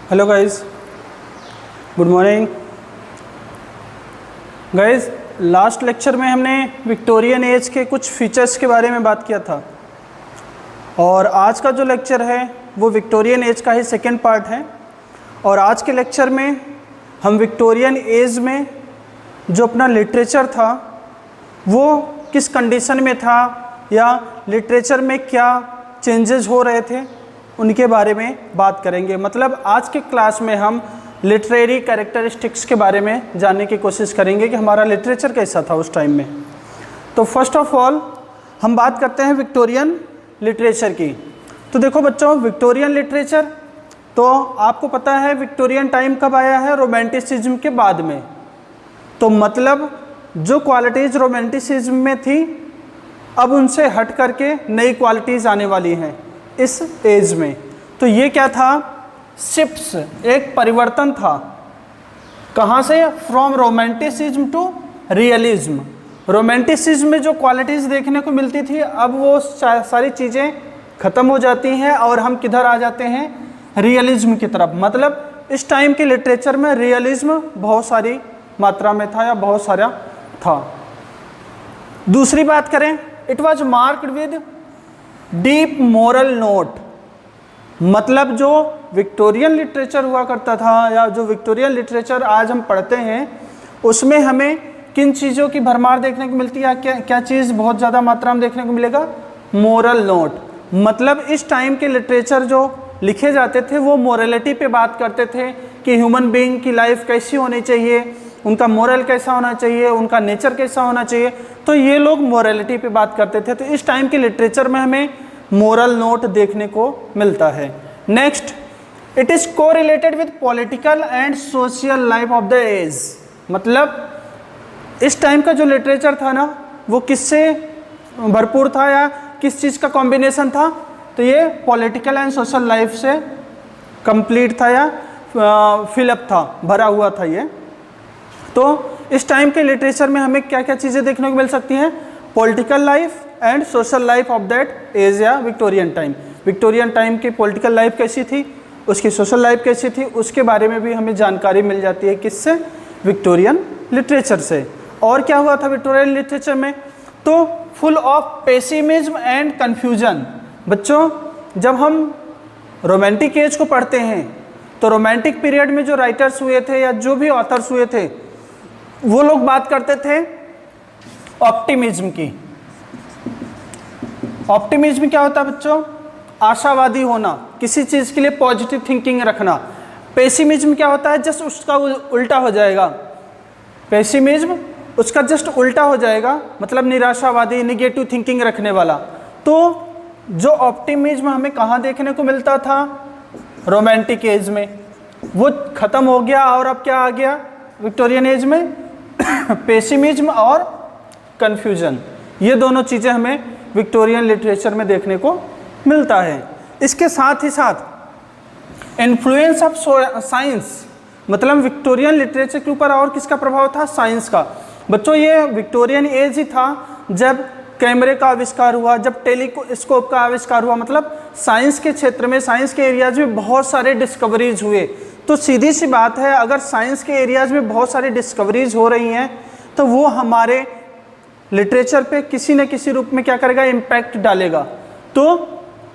Hello guys, good morning guys. Last lecture में हमने Victorian age के कुछ फीचर्स के बारे में बात किया था और आज का जो लेक्चर है वो विक्टोरियन एज का ही सेकेंड पार्ट है। और आज के लेक्चर में हम विक्टोरियन एज में जो अपना लिटरेचर था वो किस कंडीशन में था या लिटरेचर में क्या चेंजेस हो रहे थे उनके बारे में बात करेंगे। मतलब आज के क्लास में हम लिटरेरी कैरेक्टरिस्टिक्स के बारे में जानने की कोशिश करेंगे कि हमारा लिटरेचर कैसा था उस टाइम में। तो फर्स्ट ऑफ ऑल हम बात करते हैं विक्टोरियन लिटरेचर की। तो देखो बच्चों, विक्टोरियन लिटरेचर तो आपको पता है विक्टोरियन टाइम कब आया है? रोमांटिसिज्म के बाद में। तो मतलब जो क्वालिटीज़ रोमांटिसिज्म में थी अब उनसे हट करके नई क्वालिटीज़ आने वाली हैं इस एज में। तो ये क्या था? शिफ्ट्स, एक परिवर्तन था। कहाँ से? From romanticism to realism. Romanticism में जो क्वालिटीज़ देखने को मिलती थी अब वो सारी चीज़ें ख़त्म हो जाती हैं और हम किधर आ जाते हैं? रियलिज्म की तरफ। मतलब इस टाइम के लिटरेचर में रियलिज्म बहुत सारी मात्रा में था या बहुत सारा था। दूसरी बात करें, it was marked with deep moral note. मतलब जो विक्टोरियन लिटरेचर हुआ करता था या जो विक्टोरियन लिटरेचर आज हम पढ़ते हैं उसमें हमें किन चीज़ों की भरमार देखने को मिलती है? क्या चीज़ बहुत ज़्यादा मात्रा में देखने को मिलेगा? Moral note. मतलब इस टाइम के लिटरेचर जो लिखे जाते थे वो मोरलिटी पे बात करते थे कि ह्यूमन बीइंग की लाइफ कैसी होनी चाहिए, उनका मोरल कैसा होना चाहिए, उनका नेचर कैसा होना चाहिए। तो ये लोग मोरलिटी पे बात करते थे। तो इस टाइम के लिटरेचर में हमें मोरल नोट देखने को मिलता है। नेक्स्ट, इट इज़ को related with political and social life of the age. मतलब इस टाइम का जो लिटरेचर था ना वो किससे भरपूर था या किस चीज़ का कॉम्बिनेशन था? तो ये पॉलिटिकल एंड सोशल लाइफ से कंप्लीट था या फिलअप था, भरा हुआ था ये। तो इस टाइम के लिटरेचर में हमें क्या क्या चीज़ें देखने को मिल सकती हैं? Political life and social life of that age या विक्टोरियन टाइम। विक्टोरियन टाइम की पॉलिटिकल लाइफ कैसी थी, उसकी सोशल लाइफ कैसी थी, उसके बारे में भी हमें जानकारी मिल जाती है। किससे? विक्टोरियन लिटरेचर से। और क्या हुआ था विक्टोरियन लिटरेचर में? तो full of pessimism and confusion. बच्चों, जब हम रोमांटिक एज को पढ़ते हैं तो रोमांटिक पीरियड में जो राइटर्स हुए थे या जो भी ऑथर्स हुए थे वो लोग बात करते थे ऑप्टिमिज्म की। ऑप्टिमिज्म क्या होता है बच्चों? आशावादी होना, किसी चीज़ के लिए पॉजिटिव थिंकिंग रखना। पेसिमिज्म क्या होता है? जस्ट उसका उल्टा हो जाएगा। पेसिमिज्म उसका जस्ट उल्टा हो जाएगा, मतलब निराशावादी, निगेटिव थिंकिंग रखने वाला। तो जो ऑप्टिमिज्म हमें कहाँ देखने को मिलता था? रोमांटिक एज में। वो ख़त्म हो गया और अब क्या आ गया विक्टोरियन एज में? पेसिमिज्म और कन्फ्यूजन। ये दोनों चीज़ें हमें विक्टोरियन लिटरेचर में देखने को मिलता है। इसके साथ ही साथ इन्फ्लुएंस ऑफ साइंस, मतलब विक्टोरियन लिटरेचर के ऊपर और किसका प्रभाव था? साइंस का। बच्चों, ये विक्टोरियन एज ही था जब कैमरे का आविष्कार हुआ, जब टेलीस्कोप का आविष्कार हुआ। मतलब साइंस के क्षेत्र में, साइंस के एरियाज में बहुत सारे डिस्कवरीज हुए। तो सीधी सी बात है, अगर साइंस के एरियाज में बहुत सारी डिस्कवरीज हो रही हैं तो वो हमारे लिटरेचर पे किसी न किसी रूप में क्या करेगा? इम्पैक्ट डालेगा। तो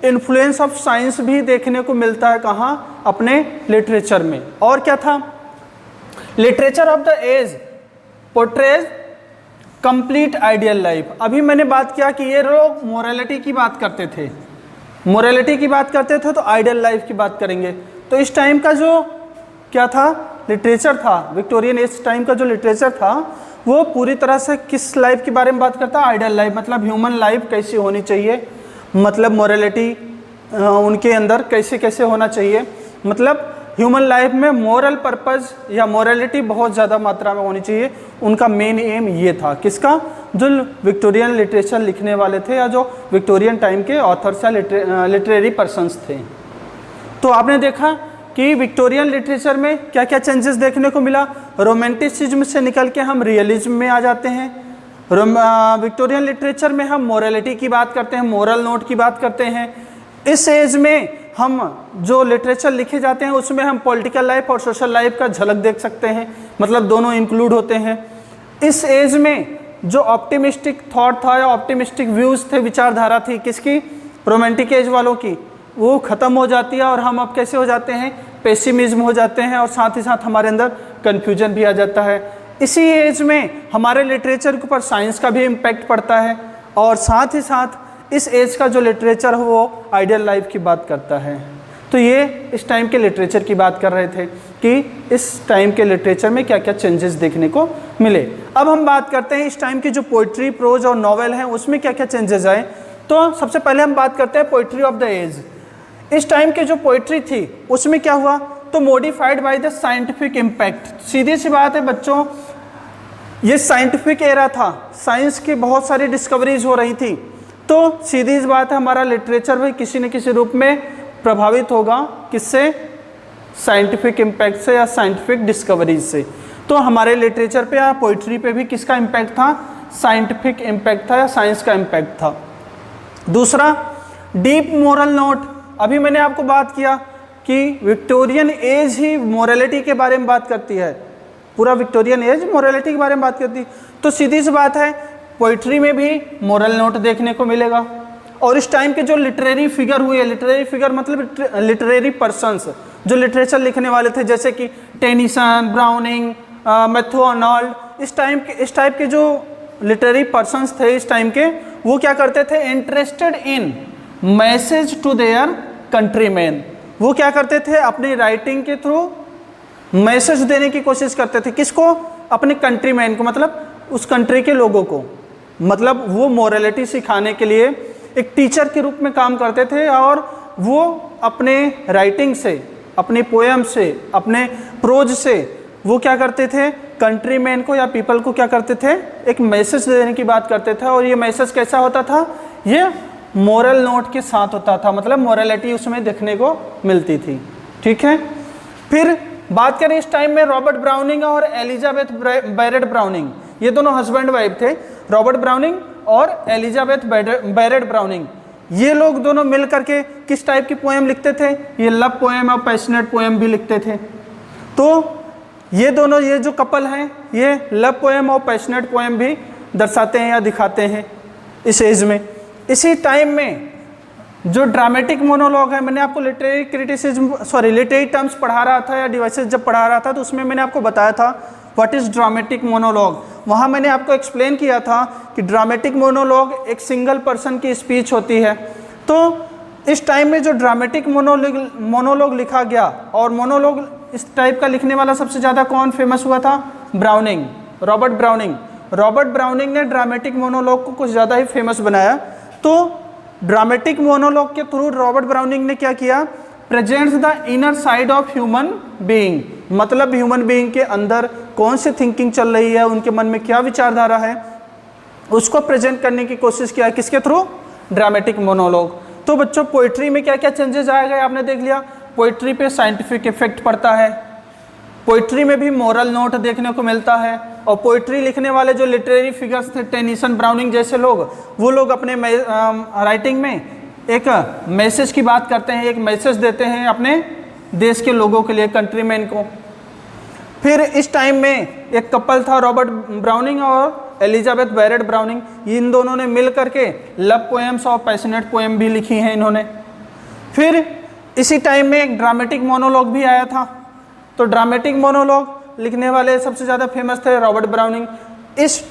इन्फ्लुएंस ऑफ साइंस भी देखने को मिलता है कहाँ? अपने लिटरेचर में। और क्या था? Literature of the age portrays complete ideal life. अभी मैंने बात किया कि ये लोग मोरालिटी की बात करते थे, मोरालिटी की बात करते थे, तो आइडियल लाइफ की बात करेंगे। तो इस टाइम का जो क्या था लिटरेचर था, विक्टोरियन एज टाइम का जो लिटरेचर था वो पूरी तरह से किस लाइफ के बारे में बात करता है? Ideal life. मतलब ह्यूमन लाइफ कैसी होनी चाहिए, मतलब मोरालिटी उनके अंदर कैसे कैसे होना चाहिए। मतलब ह्यूमन लाइफ में मोरल पर्पस या मोरालिटी बहुत ज़्यादा मात्रा में होनी चाहिए। उनका मेन एम ये था। किसका? जो विक्टोरियन लिटरेचर लिखने वाले थे या जो विक्टोरियन टाइम के ऑथर्स या लिटरेरी पर्सन्स थे। तो आपने देखा कि विक्टोरियन लिटरेचर में क्या क्या चेंजेस देखने को मिला। रोमांटिसिज्म से निकल के हम रियलिज्म में आ जाते हैं। विक्टोरियन लिटरेचर में हम मोरालिटी की बात करते हैं, मोरल नोट की बात करते हैं। इस एज में हम जो लिटरेचर लिखे जाते हैं उसमें हम पॉलिटिकल लाइफ और सोशल लाइफ का झलक देख सकते हैं, मतलब दोनों इंक्लूड होते हैं। इस एज में जो ऑप्टिमिस्टिक थॉट था या ऑप्टिमिस्टिक व्यूज़ थे, विचारधारा थी किसकी, रोमांटिक एज वालों की, वो ख़त्म हो जाती है और हम अब कैसे हो जाते हैं, पेसिमिज्म हो जाते हैं और साथ ही साथ हमारे अंदर कन्फ्यूजन भी आ जाता है। इसी एज में हमारे लिटरेचर के ऊपर साइंस का भी इम्पैक्ट पड़ता है और साथ ही साथ इस एज का जो लिटरेचर है वो आइडियल लाइफ की बात करता है। तो ये इस टाइम के लिटरेचर की बात कर रहे थे कि इस टाइम के लिटरेचर में क्या क्या चेंजेस देखने को मिले। अब हम बात करते हैं इस टाइम की जो पोइट्री, प्रोज और नॉवेल हैं उसमें क्या क्या चेंजेस आए। तो सबसे पहले हम बात करते हैं पोइट्री ऑफ द एज। इस टाइम की जो पोइट्री थी उसमें क्या हुआ, तो modified by the scientific impact. सीधी सी बात है बच्चों, ये साइंटिफिक एरा था, साइंस की बहुत सारी डिस्कवरीज हो रही थी, तो सीधी सी बात है हमारा लिटरेचर भी किसी न किसी रूप में प्रभावित होगा, किससे, साइंटिफिक इम्पैक्ट से या साइंटिफिक डिस्कवरीज से। तो हमारे लिटरेचर पे या पोइट्री पे भी किसका इम्पैक्ट था, साइंटिफिक इम्पैक्ट था या साइंस का इम्पैक्ट था। दूसरा, डीप मोरल नोट। अभी मैंने आपको बात किया कि विक्टोरियन एज ही मोरालिटी के बारे में बात करती है, पूरा विक्टोरियन एज मोरालिटी के बारे में बात करती है। तो सीधी सी बात है पोइट्री में भी मोरल नोट देखने को मिलेगा। और इस टाइम के जो लिटरेरी फिगर हुए, लिटरेरी फिगर मतलब लिटरेरी पर्सन्स जो लिटरेचर लिखने वाले थे, जैसे कि टेनिसन, ब्राउनिंग, मैथ्यू आर्नल्ड, इस टाइप के जो लिटरेरी पर्सन्स थे इस टाइम के, वो क्या करते थे, interested in message to their countryman. वो क्या करते थे, अपनी राइटिंग के थ्रू मैसेज देने की कोशिश करते थे, किसको, अपने कंट्रीमैन को, मतलब उस कंट्री के लोगों को, मतलब वो मोरालिटी सिखाने के लिए एक टीचर के रूप में काम करते थे। और वो अपने राइटिंग से, अपनी पोएम से, अपने प्रोज से वो क्या करते थे, कंट्रीमैन को या पीपल को क्या करते थे, एक मैसेज देने की बात करते थे। और ये मैसेज कैसा होता था, ये मोरल नोट के साथ होता था, मतलब मोरालिटी उसमें देखने को मिलती थी। ठीक है, फिर बात करें इस टाइम में रॉबर्ट ब्राउनिंग और एलिजाबेथ बैरेट ब्राउनिंग, ये दोनों हस्बैंड वाइफ थे, रॉबर्ट ब्राउनिंग और एलिजाबेथ बैरेट ब्राउनिंग। ये लोग दोनों मिल करके किस टाइप की पोएम लिखते थे, ये लव पोएम और पैशनेट पोएम भी लिखते थे। तो ये दोनों, ये जो कपल हैं, ये लव पोएम और पैशनेट पोएम भी दर्शाते हैं या दिखाते हैं इस एज में। इसी टाइम में जो ड्रामेटिक मोनोलॉग है, मैंने आपको लिटरेरी क्रिटिसिज्म लिटरेरी टर्म्स पढ़ा रहा था या डिवाइसेस जब पढ़ा रहा था तो उसमें मैंने आपको बताया था व्हाट इज़ ड्रामेटिक मोनोलॉग। वहाँ मैंने आपको एक्सप्लेन किया था कि ड्रामेटिक मोनोलॉग एक सिंगल पर्सन की स्पीच होती है। तो इस टाइम में जो ड्रामेटिक मोनोलॉग लिखा गया, और मोनोलॉग इस टाइप का लिखने वाला सबसे ज़्यादा कौन फेमस हुआ था, browning, Robert browning. Robert browning ने ड्रामेटिक मोनोलॉग को कुछ ज़्यादा ही फेमस बनाया। तो ड्रामेटिक मोनोलॉग के थ्रू रॉबर्ट ब्राउनिंग ने क्या किया, presents the inner side of human being, मतलब ह्यूमन बीइंग के अंदर कौन सी थिंकिंग चल रही है, उनके मन में क्या विचारधारा है, उसको प्रेजेंट करने की कोशिश किया, किसके थ्रू, ड्रामेटिक मोनोलॉग। तो बच्चों पोइट्री में क्या क्या चेंजेस आए गए आपने देख लिया। पोइट्री पे साइंटिफिक इफेक्ट पड़ता है, पोइट्री में भी मोरल नोट देखने को मिलता है, और पोइट्री लिखने वाले जो लिटरेरी फिगर्स थे, टेनिसन, ब्राउनिंग जैसे लोग, वो लोग अपने राइटिंग में एक मैसेज की बात करते हैं, एक मैसेज देते हैं अपने देश के लोगों के लिए, कंट्रीमैन को। फिर इस टाइम में एक कपल था, रॉबर्ट ब्राउनिंग और एलिजाबेथ बैरेट ब्राउनिंग, इन दोनों ने मिल करके लव पोएम्स और पैशनेट पोएम भी लिखी हैं इन्होंने। फिर इसी टाइम में एक ड्रामेटिक मोनोलॉग भी आया था। तो ड्रामेटिक मोनोलॉग लिखने वाले सबसे ज़्यादा फेमस थे रॉबर्ट ब्राउनिंग। इस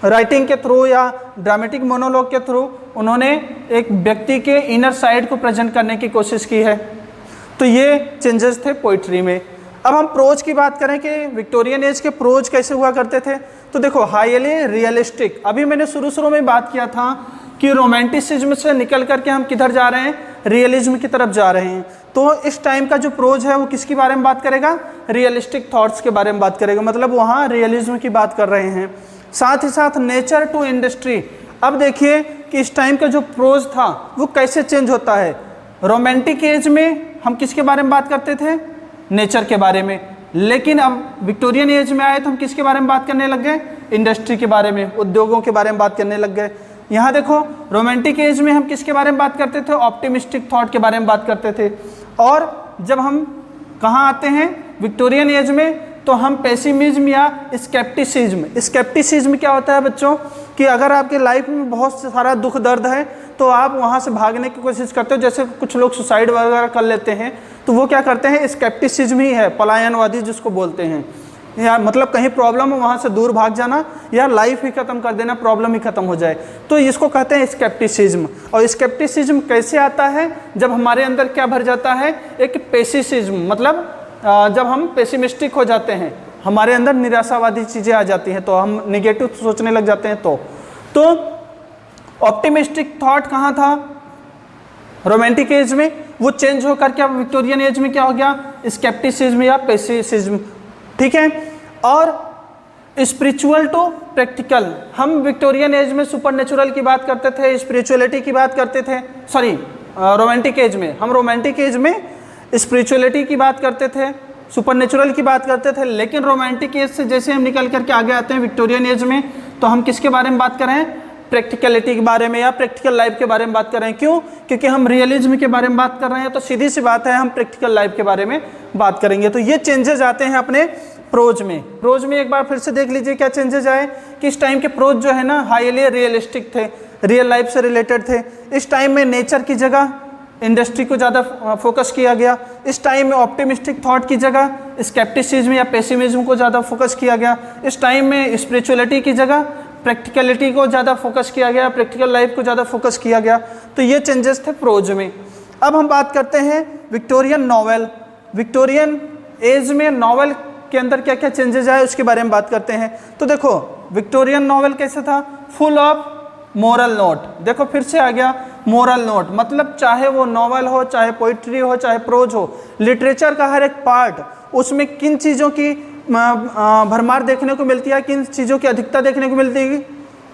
राइटिंग के थ्रू या ड्रामेटिक मोनोलॉग के थ्रू उन्होंने एक व्यक्ति के इनर साइड को प्रेजेंट करने की कोशिश की है। तो ये चेंजेस थे पोइट्री में। अब हम प्रोज की बात करें कि विक्टोरियन एज के प्रोज कैसे हुआ करते थे। तो देखो, हाईली रियलिस्टिक, अभी मैंने शुरू में बात किया था कि रोमांटिसिज्म से निकल करके हम किधर जा रहे हैं, रियलिज्म की तरफ जा रहे हैं। तो इस टाइम का जो प्रोज है वो किसके बारे में बात करेगा, रियलिस्टिक थॉट्स के बारे में बात करेगा, मतलब वहाँ रियलिज्म की बात कर रहे हैं। साथ ही साथ नेचर टू इंडस्ट्री। अब देखिए कि इस टाइम का जो प्रोज था वो कैसे चेंज होता है। रोमांटिक एज में हम किसके बारे में बात करते थे, नेचर के बारे में, लेकिन अब विक्टोरियन एज में आए तो हम किसके बारे में बात करने लग गए, इंडस्ट्री के बारे में, उद्योगों के बारे में बात करने लग गए। यहाँ देखो रोमांटिक एज में हम किसके बारे में बात करते थे, ऑप्टिमिस्टिक थॉट के बारे में बात करते थे। और जब हम कहाँ आते हैं विक्टोरियन एज में, तो हम पेसिमिज्म या स्केप्टिसिज्म क्या होता है बच्चों कि अगर आपके लाइफ में बहुत सारा दुख दर्द है तो आप वहाँ से भागने की कोशिश करते हो, जैसे कुछ लोग सुसाइड वगैरह कर लेते हैं, तो वो क्या करते हैं, स्केप्टिसिज्म ही है, पलायनवादी जिसको बोलते हैं, या मतलब कहीं प्रॉब्लम हो वहाँ से दूर भाग जाना या लाइफ ही ख़त्म कर देना, प्रॉब्लम ही ख़त्म हो जाए, तो इसको कहते हैं स्केप्टिसिज्म। और स्केप्टिसिज्म कैसे आता है, जब हमारे अंदर क्या भर जाता है, एक पेसिसिज्म, मतलब जब हम पेसिमिस्टिक हो जाते हैं, हमारे अंदर निराशावादी चीज़ें आ जाती हैं, तो हम निगेटिव सोचने लग जाते हैं। तो ऑप्टिमिस्टिक थॉट कहाँ था, रोमांटिक एज में, वो चेंज होकर क्या विक्टोरियन एज में क्या हो गया, स्केप्टिसिज्म या पेसिसिज्म, ठीक है। और स्पिरिचुअल टू प्रैक्टिकल, हम विक्टोरियन एज में सुपरनेचुरल की बात करते थे, स्पिरिचुअलिटी की बात करते थे, सॉरी रोमांटिक एज में हम रोमांटिक एज में स्पिरिचुअलिटी की बात करते थे, सुपरनेचुरल की बात करते थे। लेकिन रोमांटिक एज से जैसे हम निकल करके आगे आते हैं विक्टोरियन एज में, तो हम किसके बारे में बात कर रहे हैं, प्रैक्टिकलिटी के बारे में या प्रैक्टिकल लाइफ के बारे में बात कर रहे हैं। क्यों, क्योंकि हम रियलिज्म के बारे में बात कर रहे हैं, तो सीधी सी बात है हम प्रैक्टिकल लाइफ के बारे में बात करेंगे। तो ये चेंजेस आते हैं अपने प्रोज में। प्रोज में एक बार फिर से देख लीजिए क्या चेंजेस आए कि इस टाइम के प्रोज जो है ना हाईली रियलिस्टिक थे, रियल लाइफ से रिलेटेड थे। इस टाइम में नेचर की जगह इंडस्ट्री को ज़्यादा फोकस किया गया। इस टाइम में ऑप्टिमिस्टिक थॉट की जगह स्केप्टिसिज्म या पेसिमिज्म को ज़्यादा फोकस किया गया। इस टाइम में स्पिरिचुअलिटी की जगह प्रैक्टिकलिटी को ज़्यादा फोकस किया गया, प्रैक्टिकल लाइफ को ज़्यादा फोकस किया गया। तो ये चेंजेस थे प्रोज में। अब हम बात करते हैं विक्टोरियन नॉवेल। विक्टोरियन एज में नॉवेल के अंदर क्या क्या चेंजेस आए उसके बारे में बात करते हैं। तो देखो विक्टोरियन नॉवेल कैसे था, फुल ऑफ मोरल नोट। देखो फिर से आ गया मोरल नोट, मतलब चाहे वो नॉवल हो, चाहे पोइट्री हो, चाहे प्रोज हो, लिटरेचर का हर एक पार्ट, उसमें किन चीज़ों की भरमार देखने को मिलती है, किन चीज़ों की अधिकता देखने को मिलती है,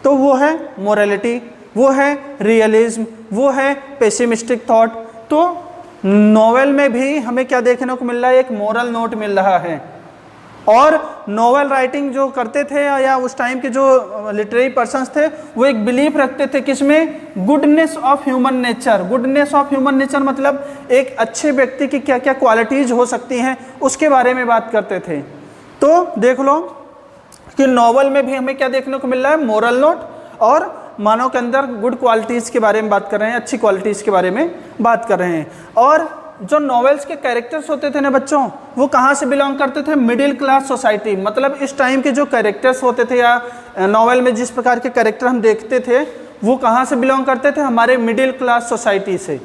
तो वो है मोरलिटी, वो है रियलिज्म, वो है पेसिमिस्टिक थॉट। तो नॉवेल में भी हमें क्या देखने को मिल रहा है, एक मोरल नोट मिल रहा है। और नॉवेल राइटिंग जो करते थे या उस टाइम के जो लिटरेरी पर्सन्स थे वो एक बिलीफ रखते थे किसमें, goodness of human nature. Goodness of human nature मतलब एक अच्छे व्यक्ति की क्या क्या क्वालिटीज़ हो सकती हैं उसके बारे में बात करते थे। तो देख लो कि नॉवेल में भी हमें क्या देखने को मिल रहा है, मोरल नोट, और मानव के अंदर गुड क्वालिटीज़ के बारे में बात कर रहे हैं, अच्छी क्वालिटीज़ के बारे में बात कर रहे हैं। और जो नॉवेल्स के कैरेक्टर्स होते थे ना बच्चों, वो कहाँ से बिलोंग करते थे, मिडिल क्लास सोसाइटी। मतलब इस टाइम के जो कैरेक्टर्स होते थे या नॉवेल में जिस प्रकार के कैरेक्टर हम देखते थे वो कहाँ से बिलोंग करते थे, हमारे मिडिल क्लास सोसाइटी से।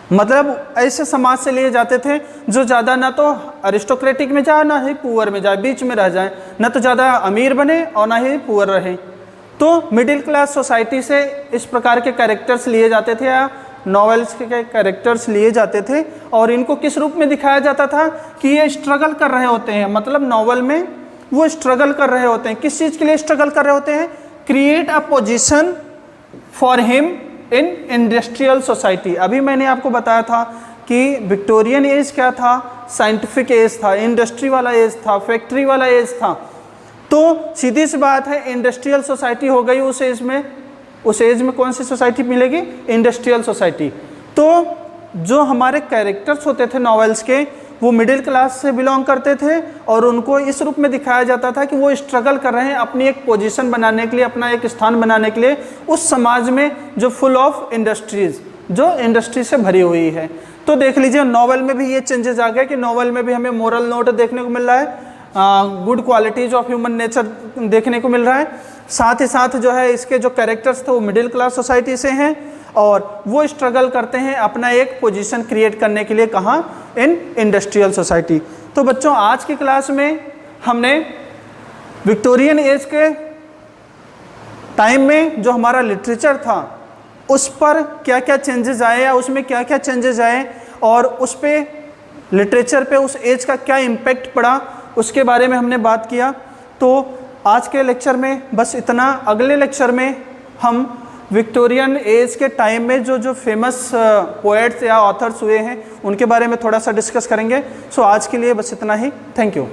मतलब ऐसे समाज से लिए जाते थे जो ज़्यादा ना तो अरिस्टोक्रेटिक में जाए ना ही पुअर में जाए, बीच में रह जाए, ना तो ज़्यादा अमीर बने और ना ही पुअर रहे। तो मिडिल क्लास सोसाइटी से इस प्रकार के कैरेक्टर्स लिए जाते थे या नॉवेल्स के कैरेक्टर्स लिए जाते थे। और इनको किस रूप में दिखाया जाता था कि ये स्ट्रगल कर रहे होते हैं, मतलब नॉवेल में वो स्ट्रगल कर रहे होते हैं। किस चीज़ के लिए स्ट्रगल कर रहे होते हैं, create a position for him in industrial society. अभी मैंने आपको बताया था कि विक्टोरियन एज क्या था, साइंटिफिक एज था, इंडस्ट्री वाला एज था, फैक्ट्री वाला एज था। तो सीधी सी बात है इंडस्ट्रियल सोसाइटी हो गई उस एज में। उस एज में कौन सी सोसाइटी मिलेगी, इंडस्ट्रियल सोसाइटी। तो जो हमारे कैरेक्टर्स होते थे नॉवेल्स के वो मिडिल क्लास से बिलोंग करते थे और उनको इस रूप में दिखाया जाता था कि वो स्ट्रगल कर रहे हैं अपनी एक पोजीशन बनाने के लिए, अपना एक स्थान बनाने के लिए उस समाज में जो फुल ऑफ इंडस्ट्रीज, जो इंडस्ट्री से भरी हुई है। तो देख लीजिए नॉवेल में भी ये चेंजेस आ गए कि नॉवेल में भी हमें मोरल नोट देखने को मिल रहा है, good qualities of human nature देखने को मिल रहा है। साथ ही साथ जो है इसके जो कैरेक्टर्स थे वो मिडिल क्लास सोसाइटी से हैं और वो स्ट्रगल करते हैं अपना एक पोजीशन क्रिएट करने के लिए, कहाँ, इन इंडस्ट्रियल सोसाइटी। तो बच्चों आज की क्लास में हमने विक्टोरियन एज के टाइम में जो हमारा लिटरेचर था उस पर क्या क्या चेंजेस आए या उसमें क्या क्या चेंजेस आए और उस पे लिटरेचर पे उस एज का क्या इम्पैक्ट पड़ा उसके बारे में हमने बात किया। तो आज के लेक्चर में बस इतना। अगले लेक्चर में हम विक्टोरियन एज के टाइम में जो फेमस पोएट्स या ऑथर्स हुए हैं उनके बारे में थोड़ा सा डिस्कस करेंगे। सो आज के लिए बस इतना ही। Thank you.